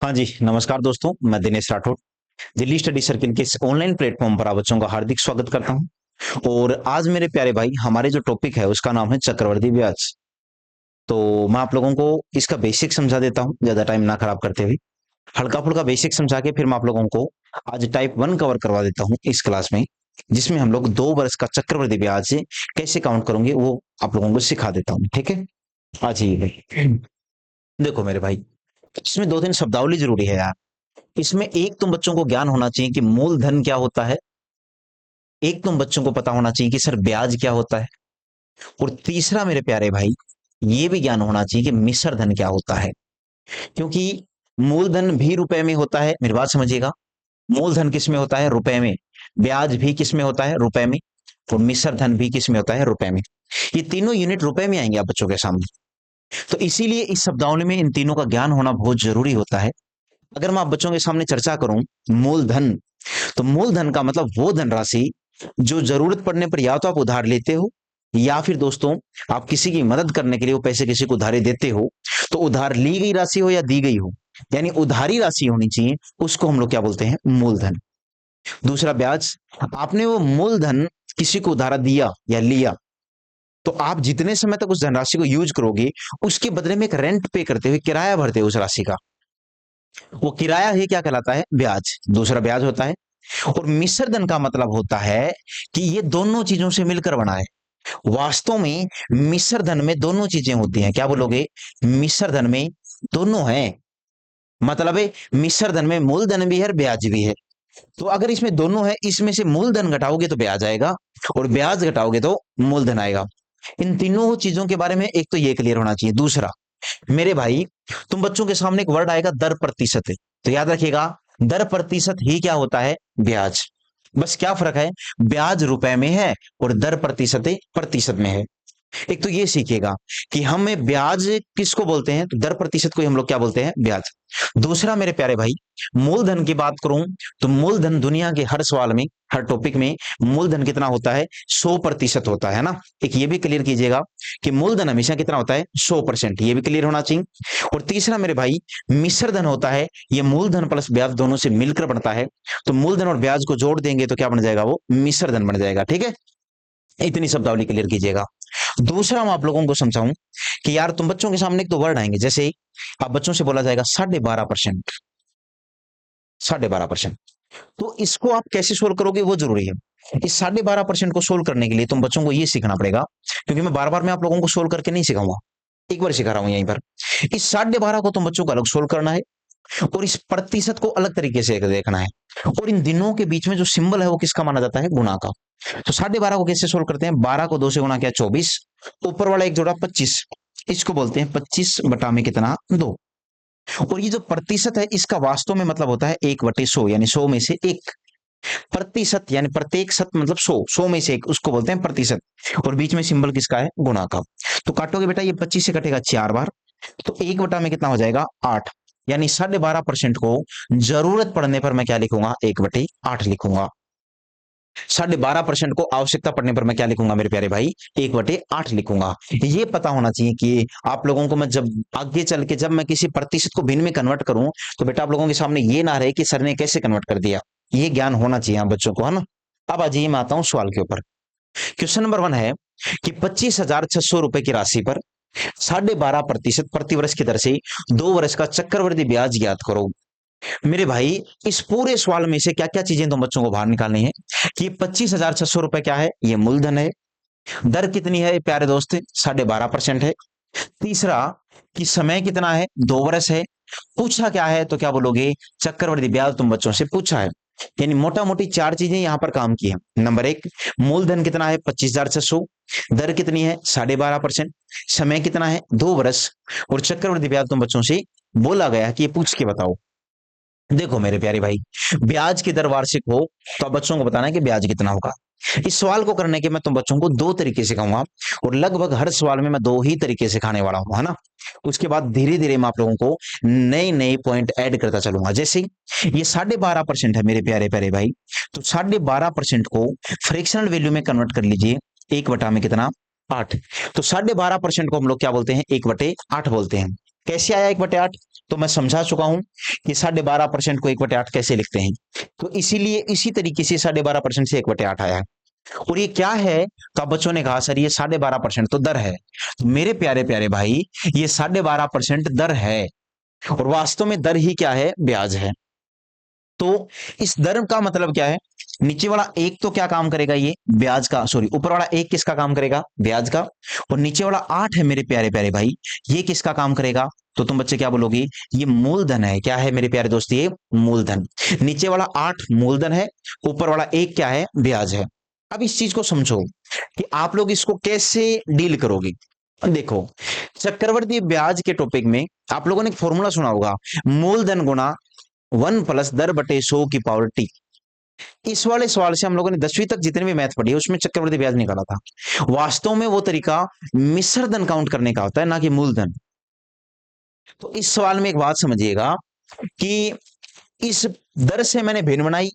हाँ जी, नमस्कार दोस्तों, मैं दिनेश राठौर, दिल्ली स्टडी सर्किल के इस ऑनलाइन प्लेटफ़ॉर्म पर आप बच्चों का हार्दिक स्वागत करता हूँ। और आज मेरे प्यारे भाई, हमारे जो टॉपिक है उसका नाम है चक्रवृद्धि ब्याज। तो मैं आप लोगों को इसका बेसिक समझा देता हूँ, ज़्यादा टाइम ना खराब करते हुए। हल्का-फुल्का बेसिक समझा के फिर मैं आप लोगों को आज टाइप 1 कवर करवा देता हूँ इस क्लास में, जिसमें हम लोग 2 वर्ष का चक्रवृद्धि ब्याज कैसे काउंट करेंगे वो आप लोगों को सिखा देता हूँ, ठीक है? आ जाइए भाई। देखो मेरे भाई, इसमें 2-3 शब्दावली ज़रूरी है यार। इसमें एक तुम बच्चों को ज्ञान होना चाहिए कि मूलधन क्या होता है। एक तुम बच्चों को पता होना चाहिए कि सर ब्याज क्या होता है। और तीसरा मेरे प्यारे भाई, ये भी ज्ञान होना चाहिए कि मिश्र धन क्या होता है। क्योंकि मूलधन भी रुपए में होता है, मेरी बात समझिएगा। मूलधन किस में होता है? रुपए में। ब्याज भी किस में होता है? रुपए में। और मिश्र धन भी किस में होता है? रुपए में। ये तीनों यूनिट रुपए में आएंगे आप बच्चों के सामने। तो इसीलिए इस शब्दावली में इन तीनों का ज्ञान होना बहुत जरूरी होता है। अगर मैं आप बच्चों के सामने चर्चा करूं, मूलधन, तो मूलधन का मतलब वो धनराशि जो जरूरत पड़ने पर या तो आप उधार लेते हो, या फिर दोस्तों आप किसी की मदद करने के लिए वो पैसे किसी को उधारी देते हो। तो उधार ली गई राशि हो या दी गई हो, यानी उधारी राशि होनी चाहिए, उसको हम लोग क्या बोलते हैं? मूलधन। दूसरा ब्याज, आपने वो मूलधन किसी को उधार दिया या लिया, तो आप जितने समय तक उस धनराशि को यूज करोगे, उसके बदले में एक रेंट पे करते हुए किराया भरते हो उस राशि का, वो किराया ही क्या कहलाता है? ब्याज। दूसरा ब्याज होता है। और मिश्र धन का मतलब होता है कि ये दोनों चीजों से मिलकर बना है। वास्तव में मिश्र धन में दोनों चीजें होती हैं। क्या बोलोगे? मिश्र धन में दोनों है। मतलब है मिश्र धन में मूलधन भी है और ब्याज भी है। तो अगर इसमें दोनों है, इसमें से मूलधन घटाओगे तो ब्याज आएगा, और ब्याज घटाओगे तो मूलधन आएगा। इन तीनों चीजों के बारे में एक तो ये क्लियर होना चाहिए। दूसरा मेरे भाई, तुम बच्चों के सामने एक वर्ड आएगा दर प्रतिशत, तो याद रखिएगा, दर प्रतिशत ही क्या होता है? ब्याज। बस क्या फर्क है? ब्याज रुपए में है और दर प्रतिशत में है। एक तो ये सीखिएगा कि हमें ब्याज किसको बोलते हैं, तो दर प्रतिशत को ही हम लोग क्या बोलते हैं? ब्याज। दूसरा मेरे प्यारे भाई, मूलधन की बात करूं, तो मूलधन दुनिया के हर सवाल में, हर टॉपिक में मूलधन कितना होता है? 100% होता है ना। एक ये भी क्लियर कीजिएगा कि मूलधन हमेशा कितना होता है? 100%। ये भी क्लियर होना चाहिए। और तीसरा मेरे भाई, मिश्र धन होता है, ये मूलधन प्लस ब्याज दोनों से मिलकर बनता है। तो मूलधन और ब्याज को जोड़ देंगे तो क्या बन जाएगा? वो मिश्र धन बन जाएगा। ठीक है, इतनी शब्दावली क्लियर कीजिएगा। दूसरा मैं आप लोगों को समझाऊं कि यार तुम बच्चों के सामने एक दो वर्ड आएंगे, जैसे आप बच्चों से बोला जाएगा 12.5%। 12.5%, तो इसको आप कैसे सोल्व करोगे वो जरूरी है। इस 12.5% को सोल्व करने के लिए तुम बच्चों को ये सीखना पड़ेगा, क्योंकि मैं बार बार मैं आप लोगों को सोल्व करके नहीं सिखाऊंगा, एक बार सिखा रहा हूं यहीं पर। इस 12.5 को तुम बच्चों को अलग सोल्व करना है, और इस प्रतिशत को अलग तरीके से देखना है। और इन दिनों के बीच में जो सिंबल है वो किसका माना जाता है? गुणा का। तो 12.5 को कैसे सोल्व करते हैं? 12 को 2 से गुणा किया 24, ऊपर वाला एक जोड़ा 25, इसको बोलते हैं 25 बटा में कितना? 2। और ये जो प्रतिशत है इसका वास्तव में मतलब होता है 1/100, यानी 100 में से एक। प्रतिशत यानी प्रत्येक शत मतलब 100, 100 में से एक, उसको बोलते हैं प्रतिशत। और बीच में सिंबल किसका है? गुणा का। तो काटोगे बेटा, ये 25 से कटेगा 4 बार, तो 1 बटा में कितना हो जाएगा? 8। यानी 12.5% को जरूरत पड़ने पर मैं क्या लिखूंगा? 1/8 लिखूंगा। 12.5% को आवश्यकता पड़ने पर मैं क्या लिखूंगा मेरे प्यारे भाई? 1/8 लिखूंगा। ये पता होना चाहिए कि आप लोगों को मैं जब आगे चल के जब मैं किसी प्रतिशत को भिन्न में कन्वर्ट करूं, तो बेटा आप लोगों के सामने ये ना रहे कि सर ने कैसे कन्वर्ट कर दिया। ये ज्ञान होना चाहिए आप बच्चों को, है ना। अब आज मैं आता हूं सवाल के ऊपर। क्वेश्चन नंबर 1 है कि 25,600 रुपए की राशि पर 12.5% प्रतिवर्ष की दर से 2 वर्ष का चक्रवृद्धि ब्याज ज्ञात करो। मेरे भाई, इस पूरे सवाल में से क्या क्या चीजें तुम बच्चों को बाहर निकालनी है कि 25,600 रुपए क्या है? ये मूलधन है। दर कितनी है प्यारे दोस्त? 12.5% है। तीसरा, कि समय कितना है? 2 वर्ष है। पूछा क्या है? तो क्या बोलोगे? चक्रवृद्धि ब्याज तुम बच्चों से पूछा है। यानी मोटा मोटी 4 चीजें यहां पर काम की है। नंबर 1, मूलधन कितना है? 25,600। दर कितनी है? 12.5%। समय कितना है? 2 वर्ष। और चक्रवृद्धि ब्याज तुम बच्चों से बोला गया कि ये पूछ के बताओ। देखो मेरे प्यारे भाई, ब्याज की दर वार्षिक हो तो अब बच्चों को बताना है कि ब्याज कितना होगा। इस सवाल को करने के मैं तुम बच्चों को 2 तरीके सिखाऊंगा, और लगभग हर सवाल में मैं 2 ही तरीके सिखाने वाला हूं, है ना। उसके बाद धीरे धीरे मैं आप लोगों को नए नए पॉइंट ऐड करता चलूंगा। जैसे ये 12.5% है मेरे प्यारे प्यारे भाई, तो 12.5% को फ्रैक्शनल वैल्यू में कन्वर्ट कर लीजिए। 1 बटा में कितना? 8। तो 12.5% को हम लोग क्या बोलते हैं? 1/8 बोलते हैं। कैसे आया 1/8? तो मैं समझा चुका हूं कि 12.5% को 1/8 कैसे लिखते हैं। तो इसीलिए इसी तरीके से 12.5% से 1/8 आया है। और ये क्या है? तो अब बच्चों ने कहा सर ये 12.5% तो दर है। तो मेरे प्यारे प्यारे भाई, ये 12.5% दर है, और वास्तव में दर ही क्या है? ब्याज है। तो इस दर का मतलब क्या है? नीचे वाला एक तो क्या काम करेगा? ये ब्याज का, सॉरी, ऊपर वाला एक किसका काम करेगा? ब्याज का। और नीचे वाला 8 है मेरे प्यारे प्यारे भाई, ये किसका काम करेगा? तो तुम बच्चे क्या बोलोगे? ये मूलधन है। क्या है मेरे प्यारे दोस्त? ये मूलधन। नीचे वाला 8 मूलधन है, ऊपर वाला एक क्या है? ब्याज है। अब इस चीज को समझो कि आप लोग इसको कैसे डील करोगे। देखो, चक्रवर्ती ब्याज के टॉपिक में आप लोगों ने एक फॉर्मूला सुना होगा, मूलधन गुणा 1+10/100 की पावर t। इस वाले सवाल से हम लोगों ने 10वीं तक जितने भी मैथ पढ़ी है उसमें चक्रवृद्धि ब्याज निकाला था। वास्तव में वो तरीका मिश्र धन काउंट करने का होता है, ना कि मूलधन। तो इस सवाल में एक बात समझिएगा कि इस दर से मैंने भिन्न बनाई,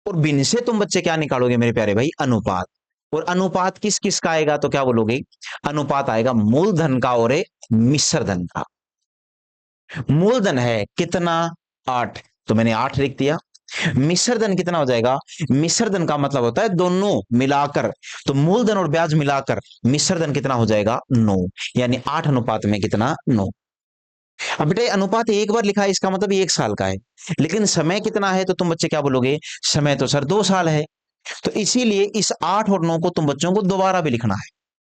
और भिन्न से तुम बच्चे क्या निकालोगे मेरे प्यारे भाई? अनुपात। और अनुपात किस किस का आएगा? तो क्या बोलोगे? अनुपात आएगा मूलधन का और मिश्र धन का। मूलधन है कितना? 8, तो मैंने 8 लिख दिया। मिश्रधन कितना हो जाएगा? मिश्रधन का मतलब होता है दोनों मिलाकर, तो मूलधन और ब्याज मिलाकर मिश्रधन कितना हो जाएगा? 9। यानी 8 अनुपात में कितना? 9। अब बेटा अनुपात एक बार लिखा है, इसका मतलब ये 1 साल का है, लेकिन समय कितना है? तो तुम बच्चे क्या बोलोगे? समय तो सर 2 साल है। तो इसीलिए इस 8 और 9 को तुम बच्चों को दोबारा भी लिखना है।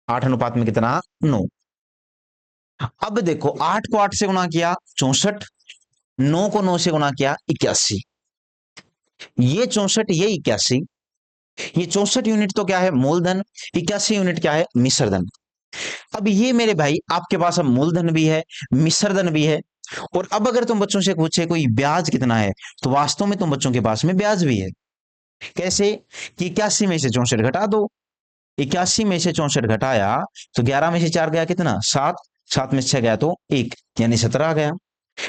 8 अनुपात में कितना? 9। अब देखो, 8 को 8 से गुना किया 64, 9 को 9 से गुना किया 81। ये 64, ये 81, ये 64 यूनिट तो क्या है? मूलधन। 81 यूनिट क्या है? मिश्रधन। अब ये मेरे भाई आपके पास अब मूलधन भी है, मिश्रधन भी है। और अब अगर तुम बच्चों से पूछे कोई ब्याज कितना है, तो वास्तव में तुम बच्चों के पास में ब्याज भी है। कैसे? कि 81 में से 64 घटा दो। 81 में से 64 घटाया तो 11 में से 4 गया कितना? 7। 7 में से 6 गया तो 1, यानी 17 आ गया।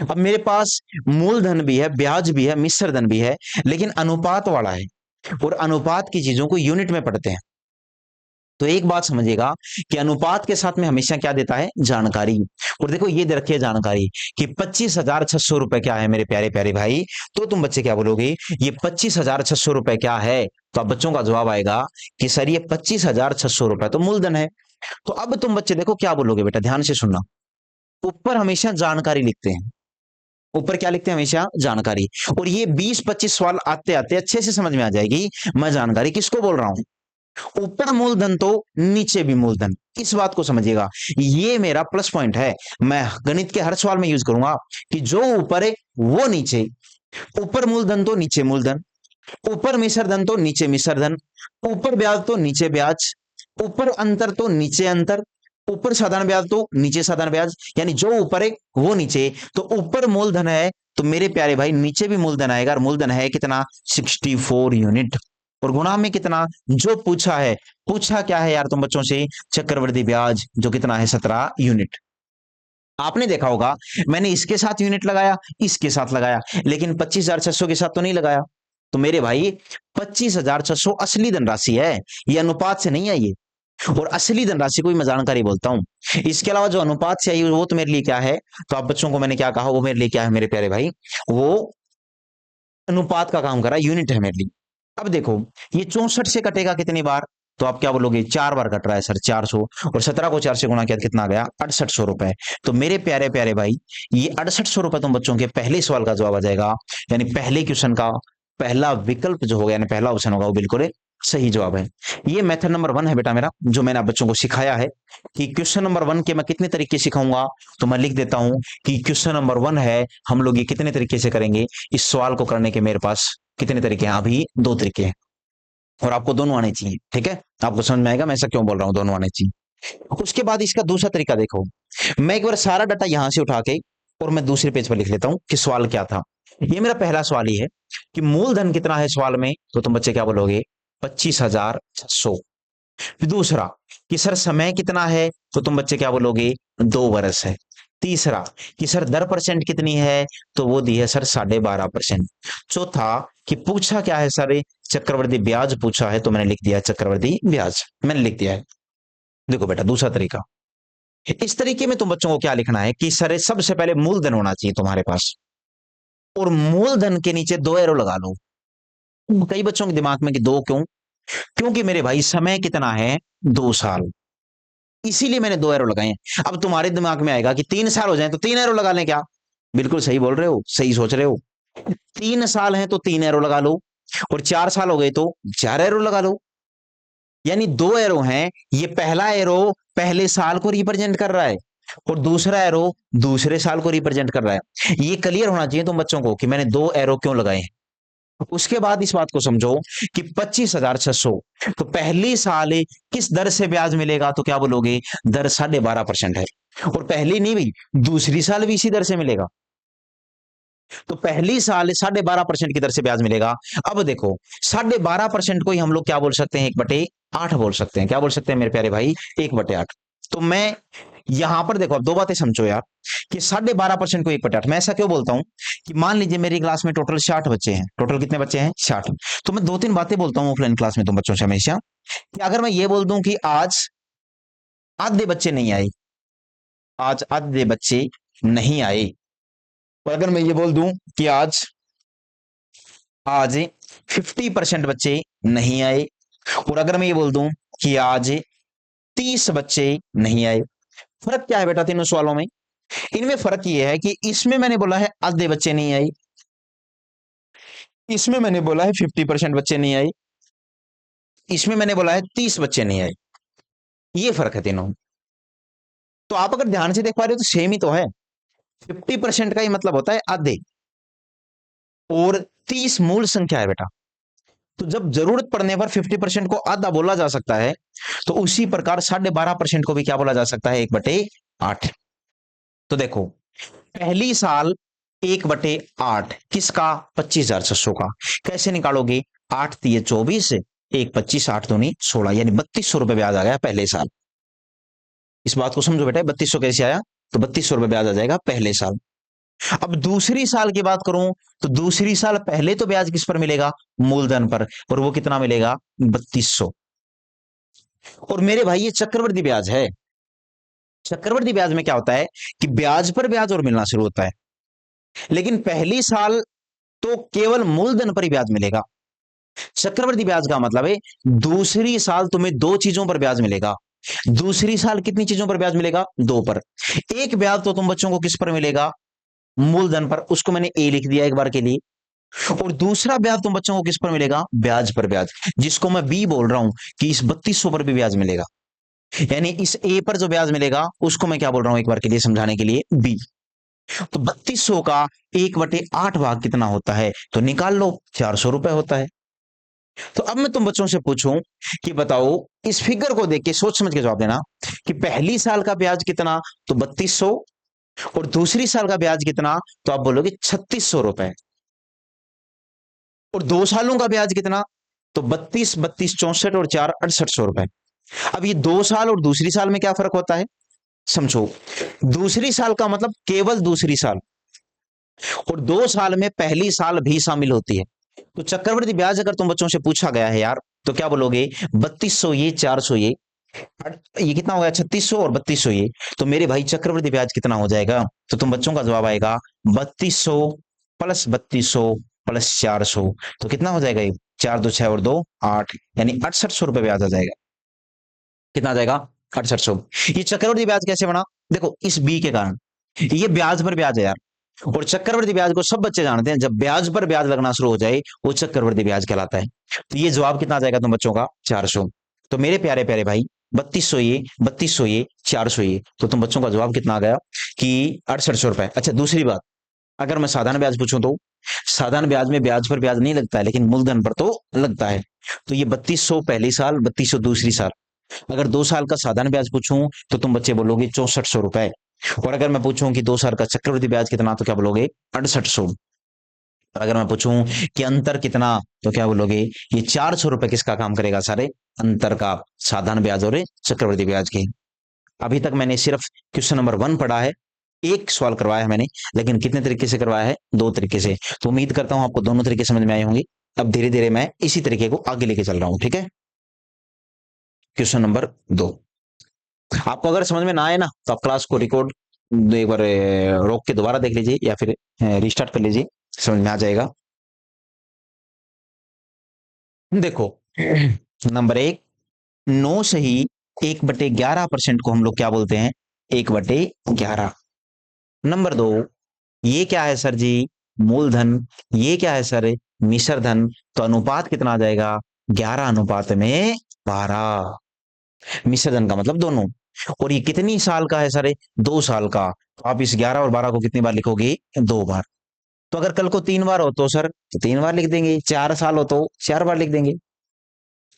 अब मेरे पास मूलधन भी है, ब्याज भी है, मिश्रधन भी है, लेकिन अनुपात वाला है, और अनुपात की चीजों को यूनिट में पढ़ते हैं। तो एक बात समझिएगा कि अनुपात के साथ में हमेशा क्या देता है? जानकारी। और देखो ये दे रखी है जानकारी कि 25,600 रुपए क्या है मेरे प्यारे प्यारे भाई। तो तुम बच्चे क्या बोलोगे? ये 25,600 रुपए क्या है? तो अब बच्चों का जवाब आएगा कि सर ये 25,600 रुपए तो मूलधन है। तो अब तुम बच्चे देखो क्या बोलोगे, बेटा ध्यान से सुनना। ऊपर हमेशा जानकारी लिखते हैं, ऊपर क्या लिखते हैं? हमेशा जानकारी। और ये 20-25 सवाल आते आते अच्छे से समझ में आ जाएगी मैं जानकारी किसको बोल रहा हूं। ऊपर मूलधन तो नीचे भी मूलधन, इस बात को समझिएगा। ये मेरा प्लस पॉइंट है, मैं गणित के हर सवाल में यूज करूंगा कि जो ऊपर है वो नीचे। ऊपर मूलधन तो नीचे मूलधन, ऊपर मिश्रधन तो नीचे मिश्रधन, ऊपर ब्याज तो नीचे ब्याज, ऊपर अंतर तो नीचे अंतर, ऊपर साधारण ब्याज तो नीचे साधारण ब्याज। यानी जो ऊपर है वो नीचे। तो ऊपर मूलधन है तो मेरे प्यारे भाई नीचे भी मूलधन आएगा, और मूलधन है कितना? 64 यूनिट। और गुणा में कितना? जो पूछा है, पूछा क्या है यार तुम बच्चों से? चक्रवृद्धि ब्याज, जो कितना है? 17 यूनिट। आपने देखा होगा मैंने इसके साथ यूनिट लगाया, इसके साथ लगाया, लेकिन 25,600 के साथ तो नहीं लगाया। तो मेरे भाई 25,600 असली धनराशि है, ये अनुपात से नहीं आई है। और असली धनराशि को भी मैं जानकारी बोलता हूं। इसके अलावा जो अनुपात से आई है वो तो मेरे लिए क्या है? तो आप बच्चों को मैंने क्या कहा, वो मेरे लिए क्या है मेरे प्यारे भाई? वो अनुपात का काम कर रहा है, यूनिट है मेरे लिए। अब देखो, ये 64 से कटेगा कितनी बार? तो आप क्या बोलोगे? 4 बार कट रहा है सर, 400। और 17 को 4 से गुणा किया कितना आ गया? 6800 रुपए। तो मेरे प्यारे प्यारे भाई, ये 6800 रुपए तुम बच्चों के पहले सवाल का जवाब आ जाएगा। यानी पहले क्वेश्चन का पहला विकल्प जो होगा, यानी पहला ऑप्शन होगा, वो बिल्कुल सही जवाब है। ये मेथड नंबर 1 है बेटा मेरा, जो मैंने आप बच्चों को सिखाया है। कि क्वेश्चन नंबर 1 के मैं कितने तरीके सिखाऊंगा, तो मैं लिख देता हूं कि क्वेश्चन नंबर 1 है, हम लोग ये कितने तरीके से करेंगे। इस सवाल को करने के मेरे पास कितने तरीके हैं? अभी 2 तरीके हैं, और आपको दोनों आने चाहिए। ठीक है, आपको समझ में आएगा मैं ऐसा क्यों बोल रहा हूं, दोनों आने चाहिए। उसके बाद इसका दूसरा तरीका देखो, मैं एक बार सारा डाटा यहां से उठा के और मैं दूसरे पेज पर लिख लेता हूं कि सवाल क्या था। ये मेरा पहला सवाल ही है कि मूलधन कितना है सवाल में, तो तुम बच्चे क्या बोलोगे? 25,600। दूसरा कि सर समय कितना है, तो तुम बच्चे क्या बोलोगे? 2 वर्ष है। तीसरा कि सर दर परसेंट कितनी है, तो वो दी है सर 12.5%। चौथा कि पूछा क्या है सर? चक्रवृद्धि ब्याज पूछा है, तो मैंने लिख दिया चक्रवृद्धि ब्याज, मैंने लिख दिया है। देखो बेटा दूसरा तरीका, इस तरीके में तुम बच्चों को क्या लिखना है कि सर सबसे पहले मूलधन होना चाहिए तुम्हारे पास, और मूलधन के नीचे 2 एरो लगा लो। कई बच्चों के दिमाग में कि 2 क्यों? क्योंकि मेरे भाई समय कितना है? 2 साल, इसीलिए मैंने 2 एरो लगाए हैं। अब तुम्हारे दिमाग में आएगा कि 3 साल हो जाए तो 3 एरो लगा लें क्या? बिल्कुल सही बोल रहे हो, सही सोच रहे हो। 3 साल है तो 3 एरो लगा लो, और 4 साल हो गए तो 4 एरो लगा लो। यानी 2 एरो हैं, ये पहला एरो पहले साल को रिप्रेजेंट कर रहा है, और दूसरा एरो दूसरे साल को रिप्रेजेंट कर रहा है। ये क्लियर होना चाहिए तुम बच्चों को कि मैंने 2 एरो क्यों लगाए हैं। उसके बाद इस बात को समझो कि 25,600, तो पहली साल किस दर से ब्याज मिलेगा? तो क्या बोलोगे? दर 12.5% है, और पहली नहीं भी, दूसरी साल भी इसी दर से मिलेगा। तो पहली साल 12.5% की दर से ब्याज मिलेगा। अब देखो, 12.5% को ही हम लोग क्या बोल सकते हैं? 1/8 बोल सकते हैं। क्या बोल सकते हैं मेरे प्यारे भाई? 1/8। तो मैं यहां पर देखो, अब 2 बातें समझो यार, कि 12.5% को 1/8 मैं ऐसा क्यों बोलता हूं कि मान लीजिए मेरी क्लास में टोटल 60 बच्चे हैं। टोटल कितने बच्चे हैं? 60। तो मैं 2-3 बातें बोलता हूं ऑफलाइन क्लास में तुम बच्चों से हमेशा, कि अगर मैं ये बोल दूं कि आज आधे बच्चे नहीं आए, आज आधे बच्चे नहीं आए, और अगर मैं ये बोल दूं कि आज आज 50% बच्चे नहीं आए, और अगर मैं ये बोल दूं कि आज 30 बच्चे नहीं आए, फर्क क्या है बेटा तीनों सवालों में? इनमें फर्क ये है कि इसमें मैंने बोला है आधे बच्चे नहीं आए, इसमें मैंने बोला है 50% बच्चे नहीं आए, इसमें मैंने बोला है 30 बच्चे नहीं आए। ये फर्क है तीनों। तो आप अगर ध्यान से देख पा रहे हो तो सेम ही तो है। 50% का ही मतलब होता है आधे, और 30 मूल संख्या है बेटा। तो जब जरूरत पड़ने पर 50% को आधा बोला जा सकता है, तो उसी प्रकार 12.5% को भी क्या बोला जा सकता है? 1/8। तो देखो, पहली साल 1/8 किसका? 25,600 का। कैसे निकालोगे? 8×3 = 24, 1 25, 8×2 = 16, यानी 3200 रुपए ब्याज आ गया पहले साल। इस बात को समझो बेटा, 3200 कैसे आया? तो 3200 रुपए ब्याज आ जाएगा पहले साल। अब दूसरी साल की बात करूं, तो दूसरी साल पहले तो ब्याज किस पर मिलेगा? मूलधन पर, और वो कितना मिलेगा? 3200। और मेरे भाई ये चक्रवृद्धि ब्याज है। चक्रवृद्धि ब्याज में क्या होता है कि ब्याज पर ब्याज और मिलना शुरू होता है, लेकिन पहली साल तो केवल मूलधन पर ही ब्याज मिलेगा। चक्रवृद्धि ब्याज का मतलब है दूसरी साल तुम्हें 2 चीजों पर ब्याज मिलेगा। दूसरी साल कितनी चीजों पर ब्याज मिलेगा? 2 पर। एक ब्याज तो तुम बच्चों को किस पर मिलेगा? मूलधन पर, उसको मैंने ए लिख दिया एक बार के लिए। और दूसरा ब्याज तुम बच्चों को किस पर मिलेगा? ब्याज पर ब्याज, जिसको मैं बी बोल रहा हूं कि इस 3200 पर भी ब्याज मिलेगा। यानी इस ए पर जो ब्याज मिलेगा उसको मैं क्या बोल रहा हूं एक बार के लिए समझाने के लिए? बी। तो 3200 का 1/8 भाग कितना होता है? तो निकाल लो, 400 रुपए होता है। तो अब मैं तुम बच्चों से पूछूं कि बताओ, इस फिगर को देख के सोच समझ के जवाब देना कि पहली साल का ब्याज कितना? तो 3200, और दूसरी साल का ब्याज कितना? तो आप बोलोगे 3600 रुपए। और 2 सालों का ब्याज कितना? तो 32, 32, 64 और 4 6800 रुपए। अब ये 2 साल और दूसरी साल में क्या फर्क होता है? समझो, दूसरी साल का मतलब केवल दूसरी साल, और 2 साल में पहली साल भी शामिल होती है। तो चक्रवृद्धि ब्याज अगर तुम बच्चों से पूछा गया है यार, तो क्या बोलोगे? 3200 ये, 400 ये कितना हो गया? 3600 और 3200 ये। तो मेरे भाई चक्रवृद्धि ब्याज कितना हो जाएगा? तो तुम बच्चों का जवाब आएगा 3200 प्लस 3200 प्लस 400। तो कितना हो जाएगा? ये 4 2 6 और 2 8, यानी 6800 रुपए ब्याज आ जाएगा। कितना आ जाएगा? 6800। ये चक्रवृद्धि ब्याज कैसे बना? देखो, इस बी के कारण। ये ब्याज पर ब्याज है यार, और चक्रवृद्धि ब्याज को सब बच्चे जानते हैं, जब ब्याज पर ब्याज लगना शुरू हो जाए वो चक्रवृद्धि ब्याज कहलाता है। तो ये जवाब कितना आ जाएगा तुम बच्चों का? 400। तो मेरे प्यारे प्यारे भाई, 3200 ये, 3200 ये, 400 ये, तो तुम बच्चों का जवाब कितना आ गया कि 6800 रुपए। अच्छा, दूसरी बात, अगर मैं साधारण ब्याज पूछूं तो साधारण ब्याज में ब्याज पर ब्याज नहीं लगता है, लेकिन मूलधन पर तो लगता है। तो ये 3200 पहली साल, 3200 दूसरी साल। अगर 2 साल का साधारण ब्याज पूछूं तो तुम बच्चे बोलोगे 6400 रुपए, और अगर मैं पूछूं कि 2 साल का चक्रवृद्धि ब्याज कितना, तो क्या बोलोगे? 6800। अगर मैं पूछूं कि अंतर कितना, तो क्या बोलोगे? ये 400 रुपए किसका काम करेगा? सारे अंतर का, साधारण ब्याज और चक्रवृद्धि ब्याज के। अभी तक मैंने सिर्फ क्वेश्चन नंबर 1 पढ़ा है, एक सवाल करवाया है मैंने, लेकिन कितने तरीके से करवाया है? 2 तरीके से। तो उम्मीद करता हूं आपको दोनों तरीके समझ में आए होंगे। अब धीरे धीरे मैं इसी तरीके को आगे लेके चल रहा हूं, ठीक है? क्वेश्चन नंबर 2, आपको अगर समझ में ना आए ना तो आप क्लास को रिकॉर्ड एक बार रोक के दोबारा देख लीजिए या फिर रिस्टार्ट कर लीजिए, समझ में आ जाएगा। देखो नंबर एक, 9 से ही 1/11% को हम लोग क्या बोलते हैं, 1/11। नंबर दो, ये क्या है सर जी, मूलधन। ये क्या है सर, मिश्र धन। तो अनुपात कितना आ जाएगा, 11/12। मिश्र धन का मतलब दोनों। और ये कितनी साल का है सर, 2 साल का। तो आप इस 11 और 12 को कितनी बार लिखोगे, 2 बार। तो अगर कल को 3 बार हो तो सर तो 3 बार लिख देंगे, 4 साल हो तो 4 बार लिख देंगे,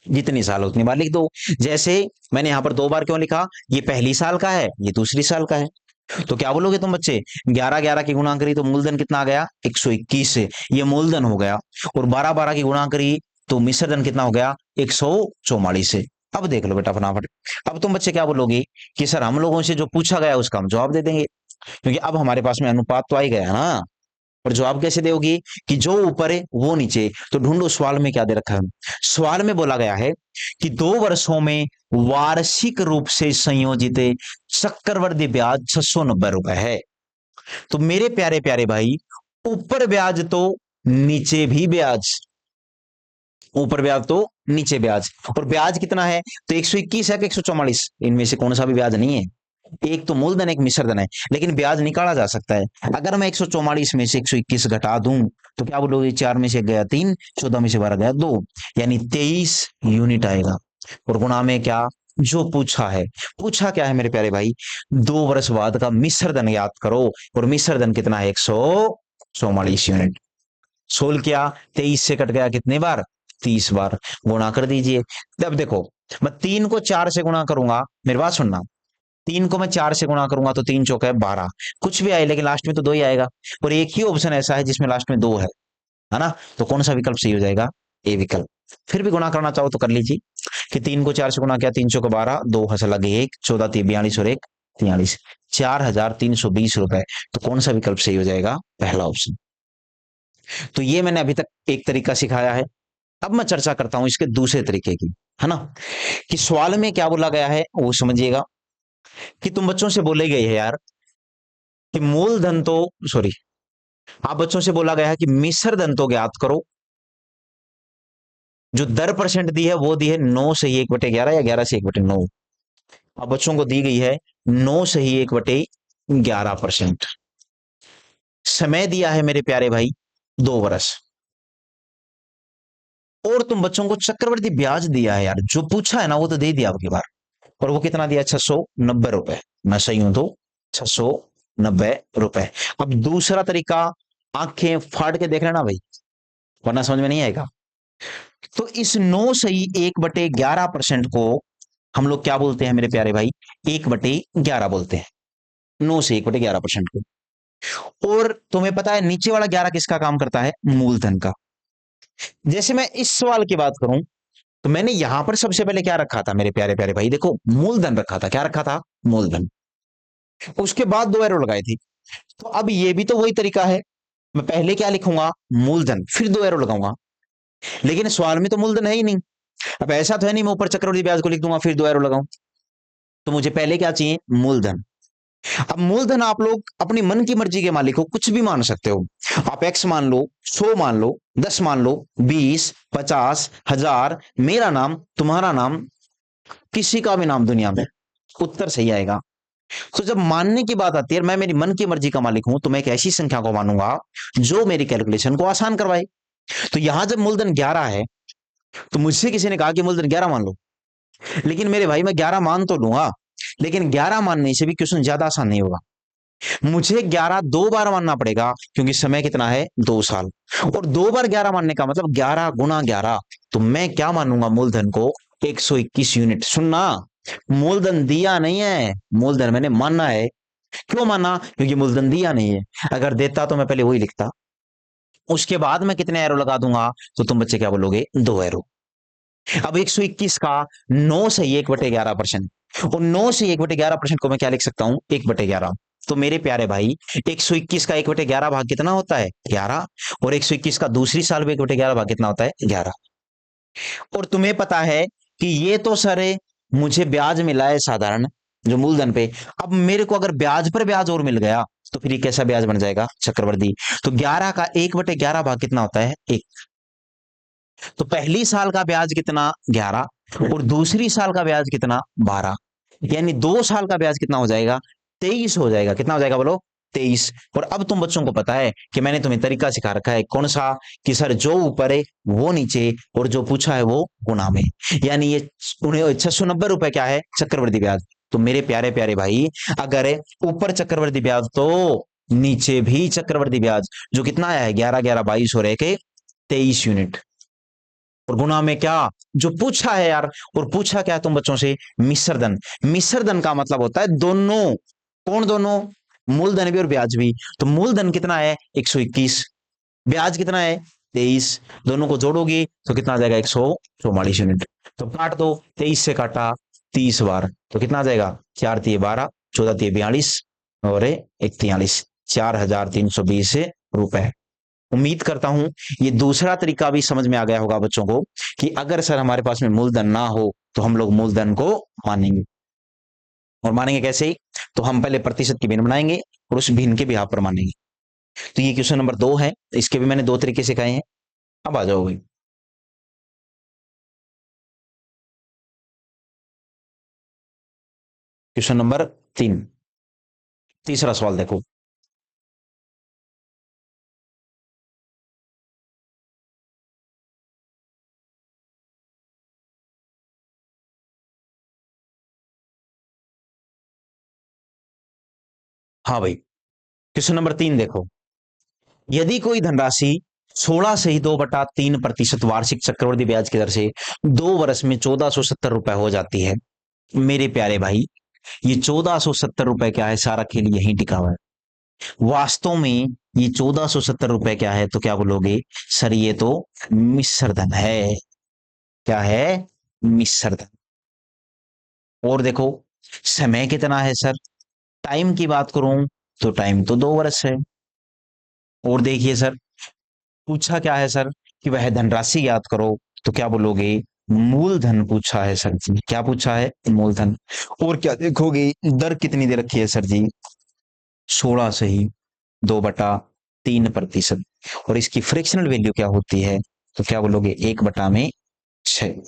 जितनी साल हो उतनी बार लिख दो। जैसे मैंने यहाँ पर 2 बार क्यों लिखा, ये पहली साल का है, ये दूसरी साल का है। तो क्या बोलोगे तुम बच्चे, 11/11 की गुणा करी तो मूलधन कितना आ गया, 121 से, ये मूलधन हो गया। और 12/12 की गुणा करी तो मिश्रधन कितना हो गया, 144 से। अब देख लो बेटा फटाफट। अब तुम बच्चे क्या बोलोगे कि सर हम लोगों से जो पूछा गया उसका हम जवाब दे देंगे, क्योंकि अब हमारे पास में अनुपात तो आ ही गया ना। और जवाब कैसे दोगी कि जो ऊपर है वो नीचे। तो ढूंढो सवाल में क्या दे रखा है। सवाल में बोला गया है कि 2 वर्षों में वार्षिक रूप से संयोजित चक्रवृद्धि ब्याज 690 रुपए है। तो मेरे प्यारे प्यारे भाई, ऊपर ब्याज तो नीचे भी ब्याज, ऊपर ब्याज तो नीचे ब्याज। और ब्याज कितना है, तो 121 है कि 144, इनमें से कौन सा भी ब्याज नहीं है। एक तो मूलधन एक मिश्रधन है, लेकिन ब्याज निकाला जा सकता है। अगर मैं 144 में से 121 घटा दूं तो क्या बोलोगे, 4 में से गया 3, 14 में से 12 गया 2, यानी 23 यूनिट आएगा। और गुणा में क्या, जो पूछा है। पूछा क्या है मेरे प्यारे भाई, 2 वर्ष बाद का मिश्रधन याद करो। और मिश्रधन कितना है, 144 यूनिट। सोल किया, 23 से कट गया कितने बार, 30 बार। गुणा कर दीजिए। अब देखो, मैं 3 को 4 से गुणा करूंगा, मेरी बात सुनना, 3 को मैं 4 से गुणा करूंगा तो 3 चौका है 12, कुछ भी आए लेकिन लास्ट में तो 2 ही आएगा। और एक ही ऑप्शन ऐसा है जिसमें लास्ट में 2 है ना। तो कौन सा विकल्प सही हो जाएगा, ए विकल्प। फिर भी गुणा करना चाहो तो कर लीजिए कि 3 को 4 से गुणा किया, 3 चौका 12, 2 हंस लगे 1, 14 3 42 और 1 43, 4,320 रुपए। तो कौन सा विकल्प सही हो जाएगा, पहला ऑप्शन। तो ये मैंने अभी तक एक तरीका सिखाया है। अब मैं चर्चा करता हूं इसके दूसरे तरीके की, है ना। कि सवाल में क्या बोला गया है वो समझिएगा। कि तुम बच्चों से बोले गए है यार कि मूलधन तो, सॉरी, आप बच्चों से बोला गया है कि मिश्र धन तो ज्ञात करो। जो दर परसेंट दी है वो दी है 9 से ही 1/11 या 11 से 1/9। अब बच्चों को दी गई है 9 से ही 1/11%। समय दिया है मेरे प्यारे भाई 2 वर्ष। और तुम बच्चों को चक्रवृद्धि ब्याज दिया है यार, जो पूछा है ना वो तो दे दिया आपकी बार। और वो कितना दिया, 690 रुपए। मैं सही हूं तो 690 रुपए। अब दूसरा तरीका, आंखें फाड़ के देख लेना भाई, वरना समझ में नहीं आएगा। तो इस 9 से ही 1/11% को हम लोग क्या बोलते हैं मेरे प्यारे भाई, 1/11 बोलते हैं। 9 से 1/11% को। और तुम्हें पता है नीचे वाला 11 किसका काम करता है, मूलधन का। जैसे मैं इस सवाल की बात करूं तो मैंने यहां पर सबसे पहले क्या रखा था मेरे प्यारे प्यारे भाई, देखो मूलधन रखा था। क्या रखा था, मूलधन। उसके बाद 2 एरो लगाए थे। तो अब ये भी तो वही तरीका है, मैं पहले क्या लिखूंगा, मूलधन, फिर 2 एरो लगाऊंगा। लेकिन सवाल में तो मूलधन है ही नहीं। अब ऐसा तो है नहीं मैं ऊपर चक्रवृद्धि ब्याज को लिख दूंगा फिर 2 एरो लगाऊं। तो मुझे पहले क्या चाहिए, मूलधन। अब मूलधन आप लोग अपनी मन की मर्जी के मालिक हो, कुछ भी मान सकते हो। आप एक्स मान लो, 100 मान लो, 10 मान लो, 20, 50, 1000, मेरा नाम, तुम्हारा नाम, किसी का भी नाम दुनिया में, उत्तर सही आएगा। तो जब मानने की बात आती है, मैं मेरी मन की मर्जी का मालिक हूं, तो मैं एक ऐसी संख्या को मानूंगा जो मेरी कैलकुलेशन को आसान करवाए। तो यहां जब मूलधन 11 है तो मुझसे किसी ने कहा कि मूलधन 11 मान लो, लेकिन मेरे भाई मैं 11 मान तो लूंगा, लेकिन 11 मानने से भी क्वेश्चन ज्यादा आसान नहीं होगा। मुझे 11 2 बार मानना पड़ेगा, क्योंकि समय कितना है, 2 साल। और 2 बार 11 मानने का मतलब 11 गुना 11। तो मैं क्या मानूंगा, मूलधन को 121 यूनिट। सुनना, मूलधन दिया नहीं है, मूलधन मैंने मानना है। क्यों माना, क्योंकि मूलधन दिया नहीं है। अगर देता तो मैं पहले वही लिखता। उसके बाद मैं कितने एरो लगा दूंगा, तो तुम बच्चे क्या बोलोगे, 2 एरो। अब 121 का 9 से 1/11%, और 9 से 1/11% को मैं क्या लिख सकता हूं, 1/11। तो मेरे प्यारे भाई 121 का 1/11 भाग कितना होता है, 11। और 121 का दूसरी साल में 1/11 भाग कितना होता है, 11। और तुम्हें पता है कि ये तो सर मुझे ब्याज मिला है साधारण, जो मूलधन पे। अब मेरे को अगर ब्याज पर ब्याज और मिल गया तो फिर ये कैसा ब्याज बन जाएगा? चक्रवृद्धि। तो 11 का 1/11 भाग कितना होता है? 1। तो पहली साल का ब्याज कितना? 11। और दूसरी साल का ब्याज कितना? 12। यानी 2 साल का ब्याज कितना हो जाएगा? 23 हो जाएगा। कितना हो जाएगा बोलो? 23। और अब तुम बच्चों को पता है कि मैंने तुम्हें तरीका सिखा रखा है कौन सा, कि सर जो ऊपर है वो नीचे, और जो पूछा है वो गुणा में। यानी ये 690 रुपए क्या है? चक्रवृद्धि ब्याज। तो मेरे प्यारे प्यारे भाई, अगर ऊपर चक्रवृद्धि ब्याज तो नीचे भी चक्रवृद्धि ब्याज, जो कितना आया है? 11 11 22 और 23 यूनिट। और गुना में क्या? जो पूछा है यार। और पूछा क्या तुम बच्चों से? मिश्रधन। मिश्रधन का मतलब होता है दोनों। कौन दोनों? मूलधन भी और ब्याज भी। तो मूलधन कितना है? 121। ब्याज कितना है? 23। दोनों को जोड़ोगे तो कितना आ जाएगा? 144 यूनिट। तो काट दो, 23 से काटा 30 बार तो कितना आ जाएगा? 4 तिये 12, 14 तिये 42 और 1 43, 4320 रुपए। उम्मीद करता हूं ये दूसरा तरीका भी समझ में आ गया होगा बच्चों को, कि अगर सर हमारे पास में मूलधन ना हो तो हम लोग मूलधन को मानेंगे। और मानेंगे कैसे? तो हम पहले प्रतिशत की भिन्न बनाएंगे और उस भिन्न के बिहाफ पर मानेंगे। तो ये क्वेश्चन नंबर 2 है। इसके भी मैंने 2 तरीके सिखाए हैं। अब आ जाओ भाई क्वेश्चन नंबर 3। तीसरा सवाल देखो। हाँ भाई, क्वेश्चन नंबर 3 देखो। यदि कोई धनराशि 16 से ही 2/3% वार्षिक चक्रवृद्धि ब्याज की दर से 2 वर्ष में 1470 रुपए हो जाती है। मेरे प्यारे भाई, ये 1470 रुपए क्या है? सारा खेल यहीं टिका हुआ है। वास्तव में ये 1470 रुपए क्या है? तो क्या बोलोगे? सर ये तो मिश्र धन है। क्या है? मिश्र धन। और देखो, समय कितना है सर? टाइम की बात करूं तो टाइम तो 2 वर्ष है। और देखिए सर, पूछा क्या है सर? कि वह धनराशि याद करो। तो क्या बोलोगे? मूलधन पूछा है सर जी। क्या पूछा है? मूलधन। और क्या देखोगे? दर कितनी दे रखी है सर जी? 16 से ही 2/3%। और इसकी फ्रैक्शनल वैल्यू क्या होती है? तो क्या बोलोगे? 1/6।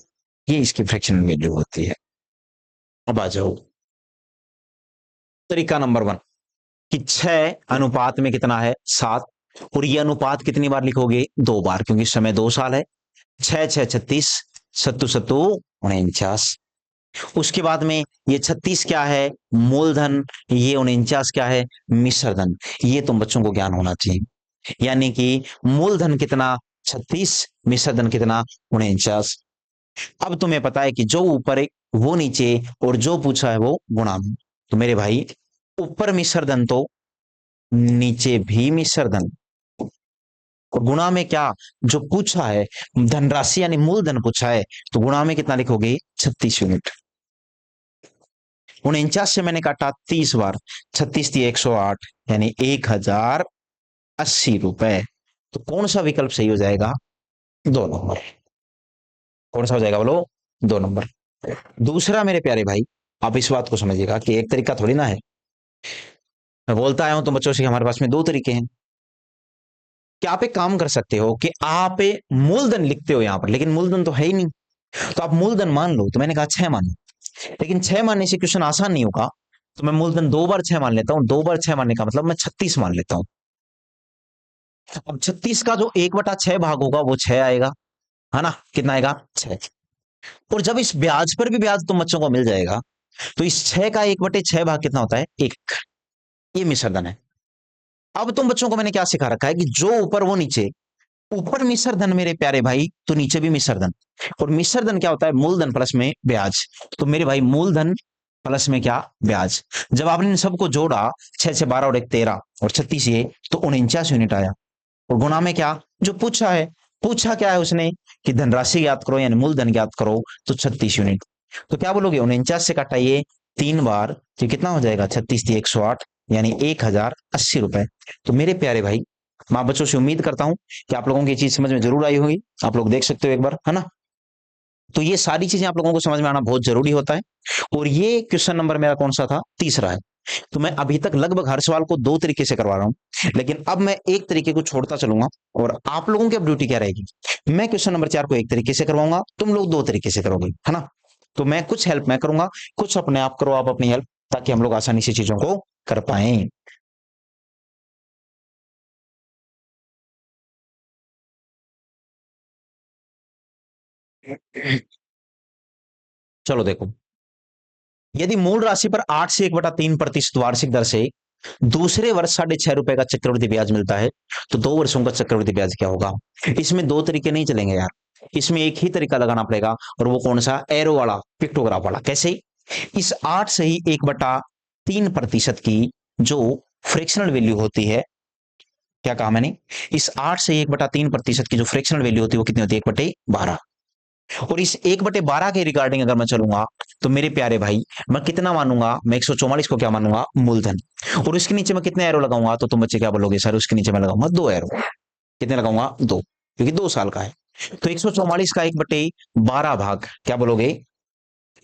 ये इसकी फ्रैक्शनल वैल्यू होती है। अब आ जाओ तरीका नंबर 1, कि 6 अनुपात में कितना है? 7। और ये अनुपात कितनी बार लिखोगे? 2 बार, क्योंकि समय 2 साल है। 6 6 36, सत्तू सत्तू 49। उसके बाद में ये 36 क्या है? मूलधन। ये 49 क्या है? मिश्रधन। ये तुम बच्चों को ज्ञान होना चाहिए। यानी कि मूलधन कितना? 36। मिश्रधन कितना? 49। अब तुम्हें पता है कि जो ऊपर है वो नीचे, और जो पूछा है वो गुणा में। तो मेरे भाई, ऊपर मिश्रधन तो नीचे भी मिश्रधन, और गुणा में क्या? जो पूछा है धनराशि यानी मूलधन पूछा है, तो गुणा में कितना लिखोगे? 36 यूनिट। 49 से मैंने काटा 30 बार, 36 थी 108, यानी 1080 रुपए। तो कौन सा विकल्प सही हो जाएगा? 2 नंबर। कौन सा हो जाएगा बोलो? 2 नंबर। दूसरा मेरे प्यारे भाई, आप इस बात को समझिएगा कि एक तरीका थोड़ी ना है। मैं बोलता आया हूं तो बच्चों से हमारे पास में 2 तरीके हैं। कि आप एक काम कर सकते हो कि आप मूलधन लिखते हो यहां पर, लेकिन मूलधन तो है ही नहीं। तो आप मूलधन मान लो। तो मैंने कहा 6 मानो, लेकिन 6 मानने से क्वेश्चन आसान नहीं होगा। तो मैं मूलधन 2 बार 6 मान लेता हूं। 2 बार 6 मानने का मतलब मैं 36 मान लेता हूं। अब 36 का जो 1/6 भाग होगा वो 6 आएगा, है ना? कितना आएगा? 6। और जब इस ब्याज पर भी ब्याज तुम बच्चों को मिल जाएगा, तो इस 6 का 1/6 भाग कितना होता है? 1। ये मिश्रधन है। अब तुम बच्चों को मैंने क्या सिखा रखा है? कि जो ऊपर वो नीचे। ऊपर मिश्रधन मेरे प्यारे भाई, तो नीचे भी मिश्रधन। और मिश्रधन क्या होता है? मूलधन प्लस में ब्याज। तो मेरे भाई, मूलधन प्लस में क्या? ब्याज। जब आपने इन सबको जोड़ा, 6 से 12 और 1 13 और 36, ये तो 49 यूनिट आया। और गुणा में क्या? जो पूछा है। पूछा क्या है उसने? कि धनराशि ज्ञात करो यानी मूलधन ज्ञात करो, तो 36 यूनिट। तो क्या बोलोगे? 49 से काटाइए 3 बार, तो कितना हो जाएगा? 36 थी 108, यानी 1080 रुपए। तो मेरे प्यारे भाई, माँ बच्चों से उम्मीद करता हूं कि आप लोगों की ये चीज समझ में जरूर आई होगी। आप लोग देख सकते हो एक बार, है ना? तो ये सारी चीजें आप लोगों को समझ में आना बहुत जरूरी होता है। और ये क्वेश्चन नंबर मेरा कौन सा था, तीसरा है। तो मैं अभी तक लगभग हर सवाल को दो तरीके से करवा रहा हूं, लेकिन अब मैं एक तरीके को छोड़ता चलूंगा। और आप लोगों की अब ड्यूटी क्या रहेगी, मैं क्वेश्चन नंबर 4 को एक तरीके से करवाऊंगा, तुम लोग दो तरीके से करोगे, है ना। तो मैं कुछ हेल्प मैं करूंगा, कुछ अपने आप करो आप अपनी हेल्प, ताकि हम लोग आसानी से चीजों को कर पाए। चलो देखो, यदि मूल राशि पर 8 से 1/3% वार्षिक दर से दूसरे वर्ष ₹6.5 का चक्रवृद्धि ब्याज मिलता है, तो 2 वर्षों का चक्रवृद्धि ब्याज क्या होगा। इसमें दो तरीके नहीं चलेंगे यार, इसमें एक ही तरीका लगाना पड़ेगा, और वो कौन सा, एरो वाला, पिक्टोग्राफ वाला। कैसे, इस 8 से ही 1/3% की जो फ्रैक्शनल वैल्यू होती है, क्या कहा मैंने, इस 8 से 1/3% की जो फ्रैक्शनल वैल्यू होती है वो कितनी होती है, 1/12। और इस 1/12 के रिगार्डिंग अगर मैं चलूंगा, तो मेरे प्यारे भाई, मैं कितना मानूंगा, मैं 144 को क्या मानूंगा, मूलधन। और उसके नीचे मैं कितने एरो लगाऊंगा, तो तुम बच्चे क्या बोलोगे, सर उसके नीचे मैं लगाऊंगा 2 एरो। कितने लगाऊंगा, 2, क्योंकि 2 साल का है। तो 144 का 1/12 भाग, क्या बोलोगे,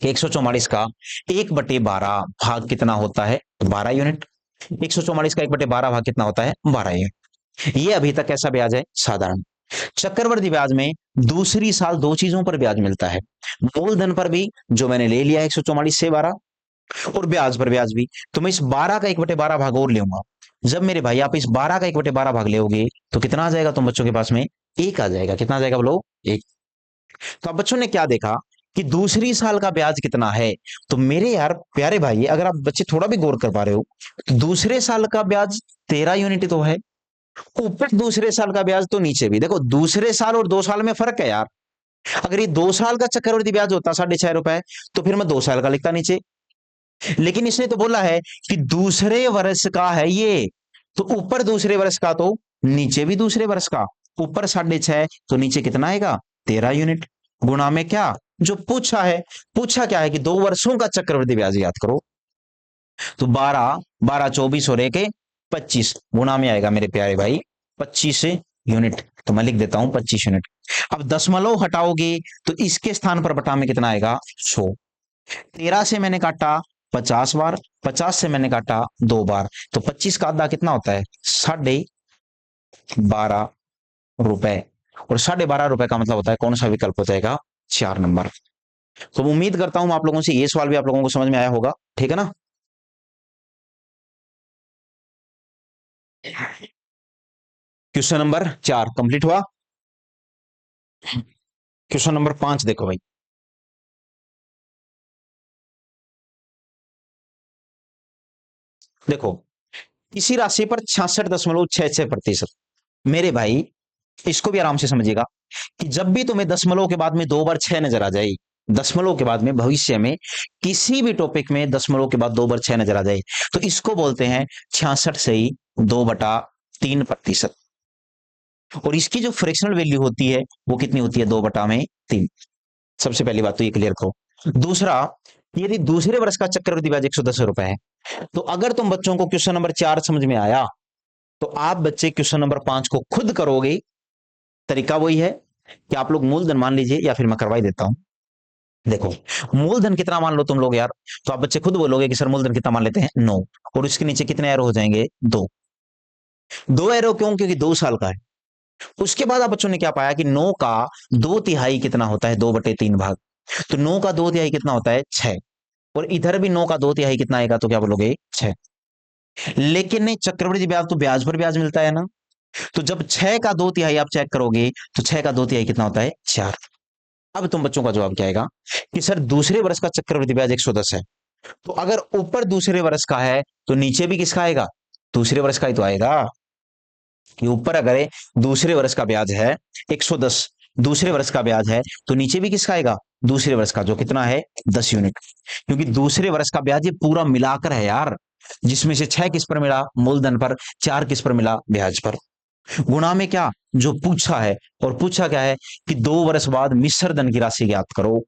कि 144 का 1/12 भाग कितना होता है, 12 यूनिट। 144 का 1/12 भाग कितना होता है, 12 यूनिट। ये अभी तक कैसा ब्याज है, साधारण। चक्रवृद्धि ब्याज में दूसरी साल दो चीजों पर ब्याज मिलता है, मूलधन पर भी, जो मैंने ले लिया 144 से 12, और ब्याज पर ब्याज भी। तो मैं इस 12 का 1/12 भाग और लूंगा। जब मेरे भाई आप इस 12 का 1/12 भाग लेोगे, तो कितना आ जाएगा तुम बच्चों के पास में, एक आ जाएगा। कितना आ जाएगा बोलो, एक। तो अब बच्चों ने क्या देखा कि दूसरी साल का ब्याज कितना है। तो मेरे यार प्यारे भाई, अगर आप बच्चे थोड़ा भी गौर कर पा रहे हो, तो दूसरे साल का ब्याज 13 यूनिट तो है, ऊपर दूसरे साल का ब्याज तो नीचे भी। देखो दूसरे साल और 2 साल में फर्क है यार। अगर ये 2 साल का चक्रवृद्धि ब्याज होता ₹6.5, तो फिर मैं 2 साल का लिखता नीचे। लेकिन इसने तो बोला है कि दूसरे वर्ष का है ये, तो ऊपर दूसरे वर्ष का तो नीचे भी दूसरे वर्ष का। ऊपर 6.5 तो नीचे कितना आएगा, 13 यूनिट। गुणा में क्या, जो पूछा है, पूछा क्या है कि 2 वर्षों का चक्रवृद्धि ब्याज याद करो। तो 12, 12 24 और एक 25, गुणा में आएगा मेरे प्यारे भाई 25 यूनिट। तो मैं लिख देता हूं 25 यूनिट। अब दशमलव हटाओगे, तो इसके स्थान पर बटा में कितना आएगा, 100। 13 से मैंने काटा 50 बार, 50 से मैंने काटा 2 बार, तो 25 का आधा कितना होता है, ₹12.5। और ₹12.5 का मतलब होता है, कौन सा विकल्प हो जाएगा, 4 नंबर। तो उम्मीद करता हूं आप लोगों से ये सवाल भी आप लोगों को समझ में आया होगा, ठीक है ना। क्वेश्चन नंबर 4 कंप्लीट हुआ। क्वेश्चन नंबर 5 देखो भाई, देखो, इसी राशि पर 66.66%, मेरे भाई इसको भी आराम से समझिएगा, कि जब भी तुम्हें दशमलव के बाद में 2 बार 6 नजर आ जाए, दशमलव के बाद में भविष्य में किसी भी टॉपिक में दशमलव के बाद 2 बार 6 नजर आ जाए, तो इसको बोलते हैं 66 से ही 2/3%। और इसकी जो फ्रैक्शनल वैल्यू होती है वो कितनी होती है, 2/3। सबसे पहली बात तो ये क्लियर करो। दूसरा, यदि दूसरे वर्ष का चक्रवृद्धि ब्याज ₹110 है, तो अगर तुम बच्चों को क्वेश्चन नंबर 4 समझ में आया, तो आप बच्चे क्वेश्चन नंबर 5 को खुद करोगे। तरीका वही है कि आप लोग मूलधन मान लीजिए, या फिर मैं करवा ही देता हूं। देखो, मूलधन कितना मान लो तुम लोग यार, तो आप बच्चे खुद बोलोगे कि सर मूलधन कितना मान लेते हैं, 9। और उसके नीचे कितने एरो हो जाएंगे, 2। 2 एरो क्यों, क्योंकि 2 साल का है। उसके बाद आप बच्चों ने क्या पाया कि 9 का 2/3 कितना होता है, 2/3 भाग। तो 9 का 2/3 कितना होता है, 6। और इधर भी 9 का 2/3 कितना आएगा, तो क्या बोलोगे, 6। लेकिन नहीं, चक्रवृद्धि ब्याज तो ब्याज पर ब्याज मिलता है ना। तो जब 6 का 2/3 आप चेक करोगे, तो 6 का 2/3 कितना होता है, 4। अब तुम बच्चों का जवाब क्या आएगा, कि सर दूसरे वर्ष का चक्रवृद्धि ब्याज 110 है। तो अगर ऊपर दूसरे वर्ष का है, तो नीचे भी किसका आएगा, दूसरे वर्ष का ही तो आएगा। कि ऊपर अगर दूसरे वर्ष का ब्याज है 110, दूसरे वर्ष का ब्याज है, तो नीचे भी किसका आएगा, दूसरे वर्ष का, जो कितना है, 10 यूनिट। क्योंकि दूसरे वर्ष का ब्याज ये पूरा मिलाकर है यार, जिसमें से 6 किस पर मिला, मूलधन पर, 4 किस पर मिला, ब्याज पर। गुणा में क्या, जो पूछा है। और पूछा क्या है, कि 2 वर्ष बाद मिश्र धन की राशि ज्ञात करो।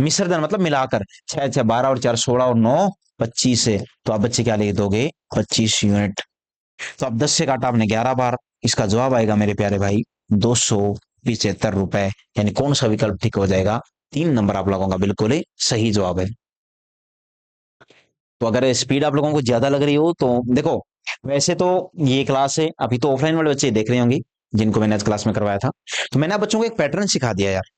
मिश्र धन मतलब मिलाकर, 6 6 12 और 4 16 और 9 25 है। तो आप बच्चे क्या लिख दोगे, 25 यूनिट। तो अब 10 से काटा आपने 11 बार, इसका जवाब आएगा मेरे प्यारे भाई ₹275। यानी कौन सा विकल्प ठीक हो जाएगा, 3 नंबर आप लोगों का बिल्कुल ही सही जवाब है। तो अगर स्पीड आप लोगों को ज्यादा लग रही हो तो देखो, वैसे तो ये क्लास है, अभी तो ऑफलाइन वाले बच्चे देख रहे होंगे जिनको मैंने आज क्लास में करवाया था। तो मैंने आप बच्चों को एक पैटर्न सिखा दिया यार,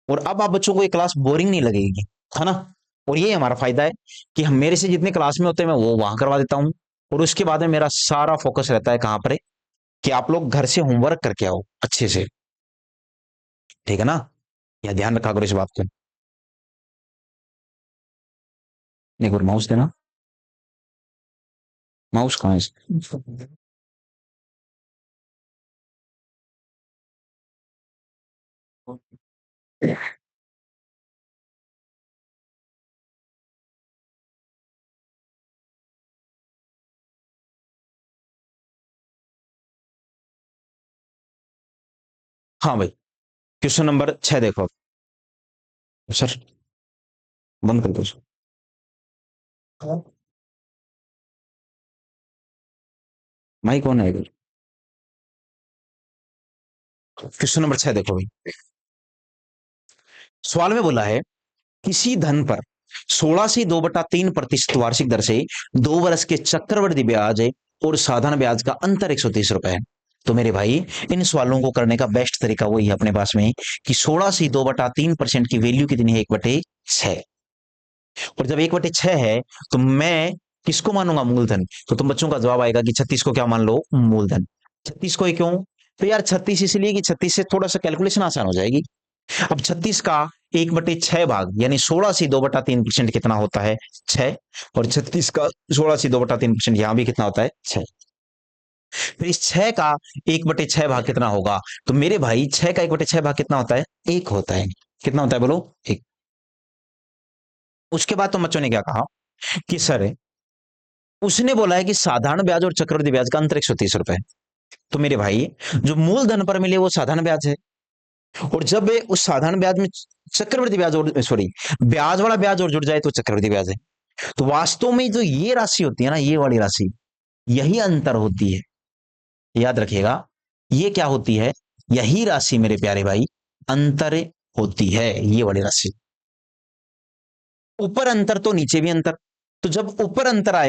और अब आप बच्चों को ये क्लास बोरिंग नहीं लगेगी, है ना। और ये हमारा फायदा है कि हम मेरे से जितने क्लास में होते हैं मैं वो वहां करवा देता हूँ, और उसके बाद में मेरा सारा फोकस रहता है कहाँ पर है, कि आप लोग घर से होमवर्क करके आओ अच्छे से, ठीक है ना। या ध्यान रखा करो इस बात को। एक बार माउस देना, माउस कहाँ है? हाँ भाई, क्वेश्चन नंबर 6 देखो। सर, बंद कर दो सर। माइक कौन है इधर? क्वेश्चन नंबर 6 देखो भाई। सवाल में बोला है, किसी धन पर 16 से 2/3% वार्षिक दर से 2 वर्ष के चक्रवृद्धि ब्याज और साधारण ब्याज का अंतर 130 रुपए है। तो मेरे भाई, इन सवालों को करने का बेस्ट तरीका वही है अपने पास में, कि 16 से 2/3% की वैल्यू कितनी है? 1/6। और जब 1/6 है तो मैं किसको मानूंगा? मूलधन। तो तुम बच्चों का जवाब आएगा कि 36 को क्या मान लो? मूलधन। 36 को ही क्यों? तो यार 36 इसलिए कि 36 से थोड़ा सा कैलकुलेशन आसान हो जाएगी। अब 36 का 1/6 भाग, यानी 16 से 2/3% कितना होता है? 6। और 36 का 16 से 2/3% यहां भी कितना होता है? 6। फिर इस 6 का 1/6 भाग कितना होगा? तो मेरे भाई 6 का 1/6 भाग कितना होता है? 1 होता है। कितना होता है बोलो? 1। उसके बाद तो बच्चों ने क्या कहा कि सर, उसने बोला है कि साधारण ब्याज और चक्रवृद्धि ब्याज का अंतर 130 रुपए है। तो मेरे भाई, जो मूलधन पर मिले वो साधारण ब्याज है, और जब उस साधारण ब्याज में चक्रवृद्धि ब्याज और सॉरी ब्याज वाला ब्याज और जुड़ जाए तो चक्रवृद्धि ब्याज है। तो वास्तव में जो ये राशि होती है ना, ये वाली राशि, यही अंतर होती है। याद रखिएगा, ये क्या होती है? यही राशि मेरे प्यारे भाई अंतर होती है, ये वाली राशि। ऊपर अंतर तो नीचे भी अंतर। तो जब ऊपर अंतर आए